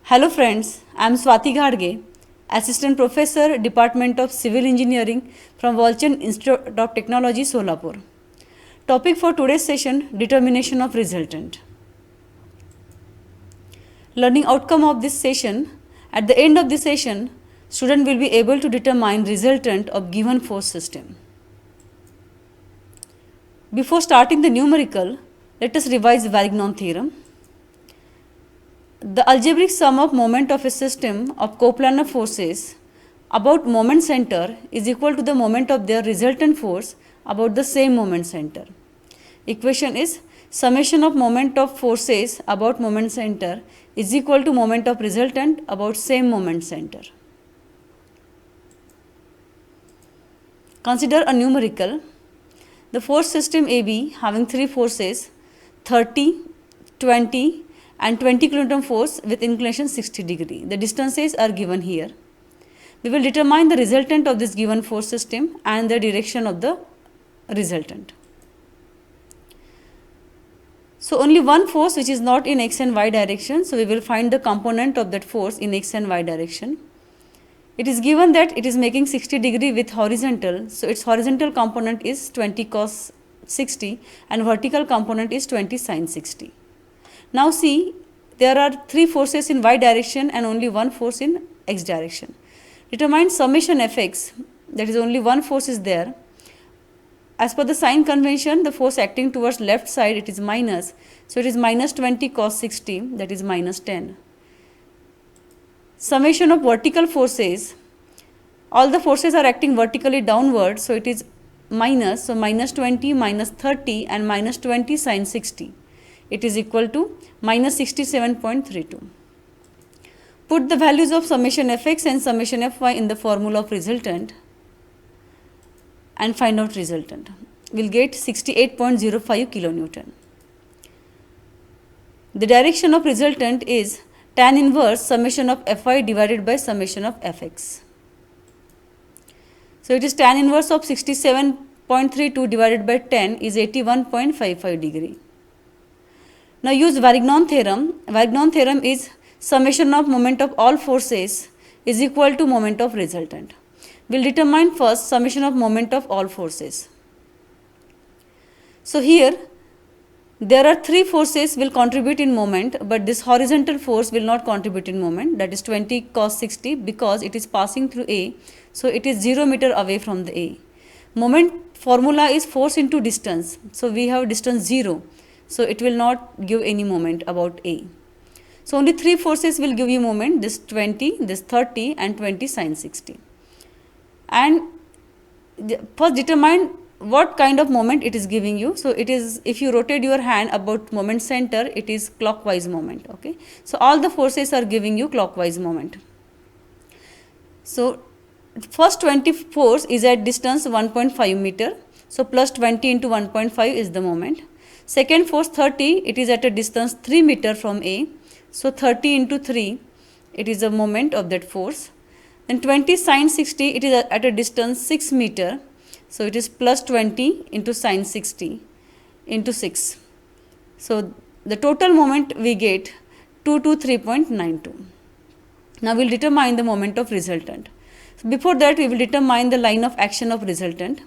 Hello friends, I am Swati Ghadge, Assistant Professor, Department of Civil Engineering from Walchand Institute of Technology, Solapur. Topic for today's session, determination of resultant. Learning outcome of this session, at the end of the session, student will be able to determine resultant of given force system. Before starting the numerical, let us revise Varignon Theorem. The algebraic sum of moment of a system of coplanar forces about moment center is equal to the moment of their resultant force about the same moment center. Equation is summation of moment of forces about moment center is equal to moment of resultant about same moment center. Consider a numerical. The force system AB having three forces 30, 20 and 20 kilonewton force with inclination 60 degree. The distances are given here. We will determine the resultant of this given force system and the direction of the resultant. So only one force which is not in x and y direction, so we will find the component of that force in x and y direction. It is given that it is making 60 degree with horizontal, so its horizontal component is 20 cos 60 and vertical component is 20 sin 60. Now see, there are three forces in y direction and only one force in x direction. Determine summation fx, that is only one force is there. As per the sign convention, the force acting towards left side, it is minus. So it is minus 20 cos 60, that is minus 10. Summation of vertical forces, all the forces are acting vertically downward, so it is minus, so minus 20, minus 30 and minus 20 sin 60. It is equal to minus 67.32. Put the values of summation fx and summation fy in the formula of resultant and find out resultant. We will get 68.05 kilonewton. The direction of resultant is tan inverse summation of fy divided by summation of fx. So it is tan inverse of 67.32 divided by 10 is 81.55 degree. Now use Varignon Theorem. Varignon Theorem is summation of moment of all forces is equal to moment of resultant. We will determine first summation of moment of all forces. So here there are three forces will contribute in moment, but this horizontal force will not contribute in moment, that is 20 cos 60, because it is passing through A, so it is 0 meter away from the A. Moment formula is force into distance, so we have distance 0. So it will not give any moment about A. So only three forces will give you moment, this 20, this 30 and 20 sin 60. And first determine what kind of moment it is giving you. So it is, if you rotate your hand about moment center, it is clockwise moment. Okay. So all the forces are giving you clockwise moment. So first 20 force is at distance 1.5 meter. So plus 20 into 1.5 is the moment. Second force 30, it is at a distance 3 meter from A. So 30 into 3, it is a moment of that force. Then 20 sin 60, it is at a distance 6 meter. So it is plus 20 into sin 60 into 6. So the total moment we get 223.92. Now we will determine the moment of resultant. So before that we will determine the line of action of resultant.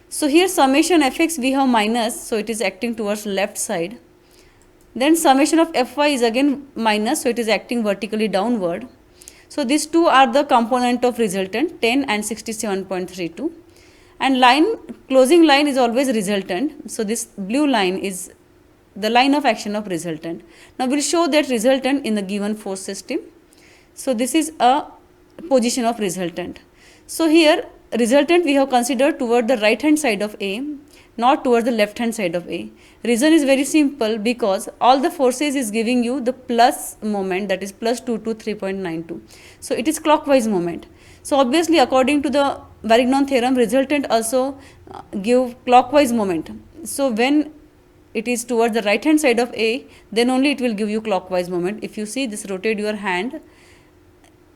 So here summation fx we have minus, so it is acting towards left side. Then summation of fy is again minus, so it is acting vertically downward. So these two are the component of resultant, 10 and 67.32. And line, closing line is always resultant. So this blue line is the line of action of resultant. Now we will show that resultant in the given force system. So this is a position of resultant. So here resultant we have considered toward the right hand side of A, not towards the left hand side of A. Reason is very simple, because all the forces is giving you the plus moment, that is plus 2 to 3.92. So it is clockwise moment. So obviously according to the Varignon theorem, resultant also give clockwise moment. So when it is towards the right hand side of A, then only it will give you clockwise moment. If you see this, rotate your hand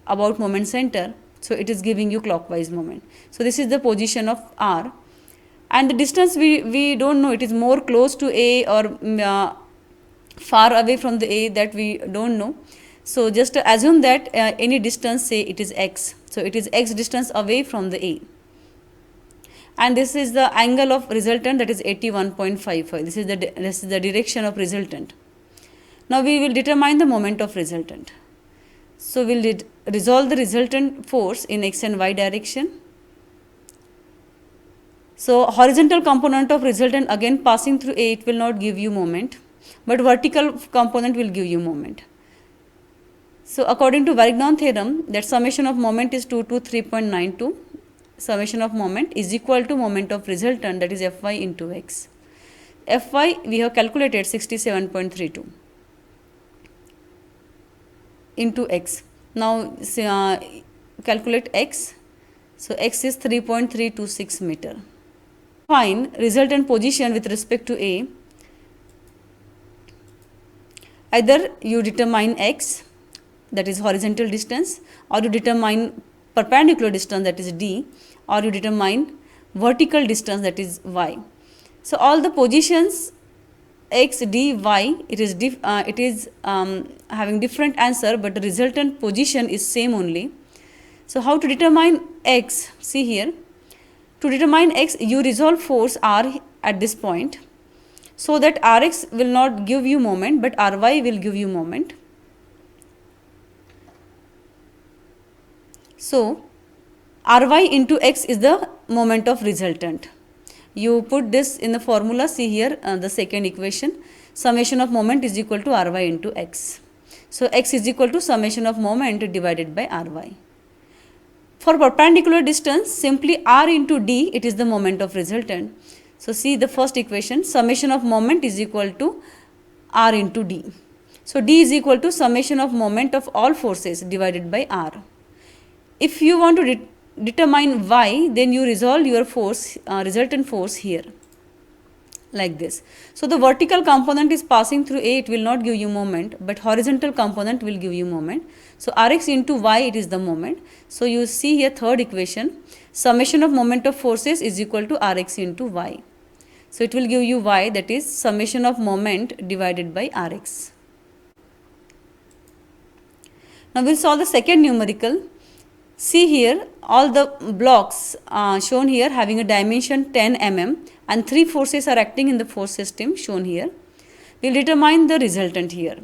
about moment center, so it is giving you clockwise moment. So this is the position of R, and the distance we don't know, it is more close to A or far away from the A, that we don't know. So just assume that any distance, say it is x. So it is x distance away from the A. And this is the angle of resultant, that is 81.55. This is the direction of resultant. Now we will determine the moment of resultant. So we will resolve the resultant force in x and y direction. So horizontal component of resultant, again passing through A, it will not give you moment, but vertical component will give you moment. So according to Varignon theorem, that summation of moment is 2 to 3.92. Summation of moment is equal to moment of resultant, that is Fy into x. Fy we have calculated 67.32 into x. Now calculate x. So x is 3.326 meter. Find resultant position with respect to A. Either you determine x, that is horizontal distance, or you determine perpendicular distance, that is d, or you determine vertical distance, that is y. So all the positions x, d, y, it is having different answer, but the resultant position is same only. So how to determine x? See here. To determine x, you resolve force r at this point, so that rx will not give you moment, but ry will give you moment. So ry into x is the moment of resultant. You put this in the formula, see here the second equation, summation of moment is equal to ry into x. So x is equal to summation of moment divided by ry. For perpendicular distance, simply r into d, it is the moment of resultant. So see the first equation, summation of moment is equal to r into d. So d is equal to summation of moment of all forces divided by r. If you want to determine y, then you resolve your force, resultant force here, like this. So the vertical component is passing through A, it will not give you moment, but horizontal component will give you moment. So Rx into y, it is the moment. So you see here third equation, summation of moment of forces is equal to Rx into y. So it will give you y, that is summation of moment divided by Rx. Now we will solve the second numerical. See here, all the blocks shown here having a dimension 10 mm and 3 forces are acting in the force system shown here. We will determine the resultant here.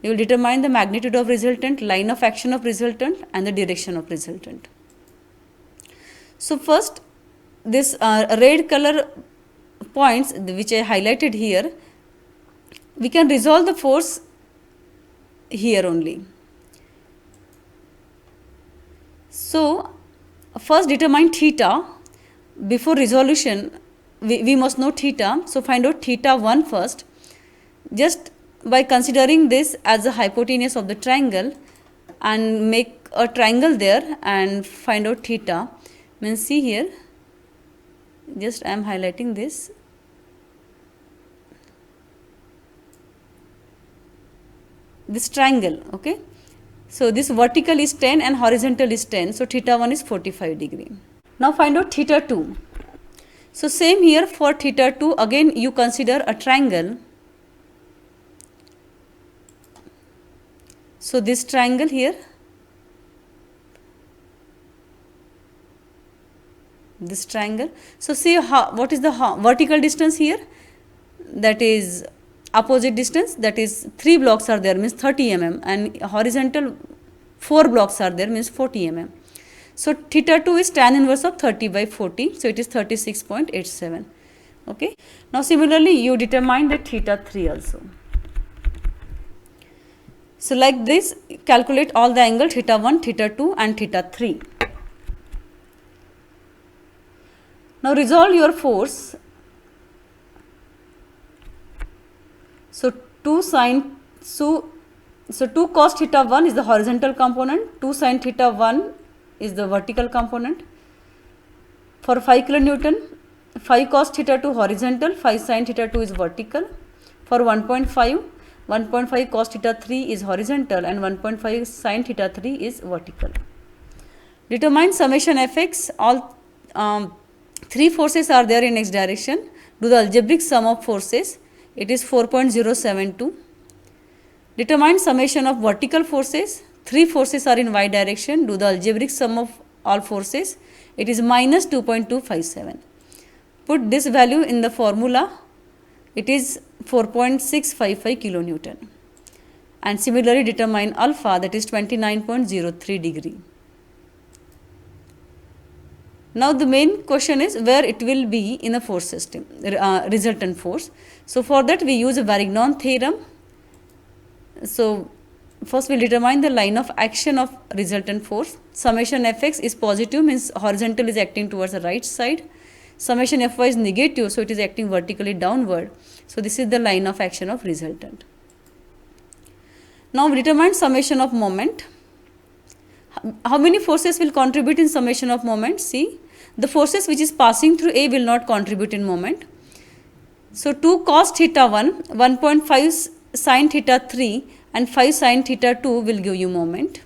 We will determine the magnitude of resultant, line of action of resultant, and the direction of resultant. So first, this red color points which I highlighted here, we can resolve the force here only. So first determine theta. Before resolution, we must know theta. So find out theta 1 first. Just by considering this as a hypotenuse of the triangle and make a triangle there and find out theta. Means see here, just I am highlighting this. This triangle, okay. So this vertical is 10 and horizontal is 10. So theta 1 is 45 degree. Now find out theta 2. So same here for theta 2, again you consider a triangle. So this triangle here, this triangle. So see what is the vertical distance here? That is opposite distance, that is 3 blocks are there, means 30 mm, and horizontal 4 blocks are there, means 40 mm. So theta 2 is tan inverse of 30 by 40, so it is 36.87. Okay. Now similarly you determine the theta 3 also. So like this, calculate all the angle theta 1, theta 2 and theta 3. Now resolve your force. So 2 cos theta 1 is the horizontal component, 2 sin theta 1 is the vertical component. For 5 kilonewton, 5 cos theta 2 horizontal, 5 sin theta 2 is vertical. For 1.5 cos theta 3 is horizontal and 1.5 sin theta 3 is vertical. Determine summation fx. All 3 forces are there in x direction. Do the algebraic sum of forces. It is 4.072. Determine summation of vertical forces. 3 forces are in y direction. Do the algebraic sum of all forces. It is minus 2.257. Put this value in the formula. It is 4.655 kilonewton. And similarly determine alpha, that is 29.03 degree. Now the main question is where it will be in a force system, resultant force. So for that we use a Varignon theorem. So first we'll determine the line of action of resultant force. Summation fx is positive, means horizontal is acting towards the right side. Summation fy is negative, so it is acting vertically downward. So this is the line of action of resultant. Now we determine summation of moment. How many forces will contribute in summation of moment? See, the forces which is passing through A will not contribute in moment. So 2 cos theta 1, 1.5 sin theta 3 and 5 sin theta 2 will give you moment.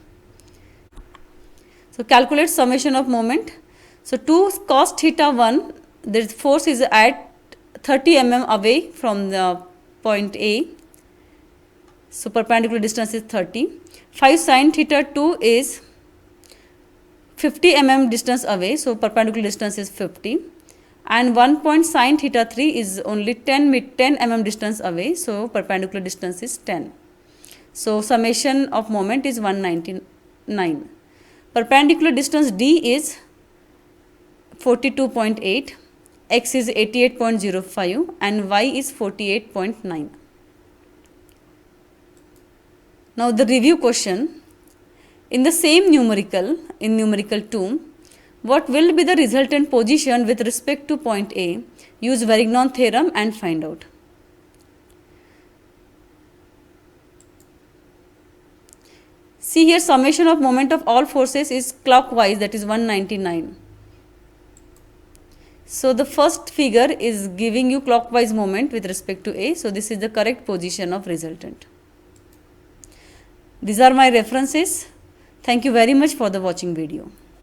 So calculate summation of moment. So 2 cos theta 1, the force is at 30 mm away from the point A. So perpendicular distance is 30. 5 sin theta 2 is 50 mm distance away, so perpendicular distance is 50. And 1 point sin theta 3 is only 10 mm distance away, so perpendicular distance is 10. So summation of moment is 199. Perpendicular distance D is 42.8, x is 88.05 and y is 48.9. Now the review question. In the same numerical, in numerical 2, what will be the resultant position with respect to point A? Use Varignon theorem and find out. See here, summation of moment of all forces is clockwise, that is 199. So the first figure is giving you clockwise moment with respect to A. So this is the correct position of resultant. These are my references. Thank you very much for the watching video.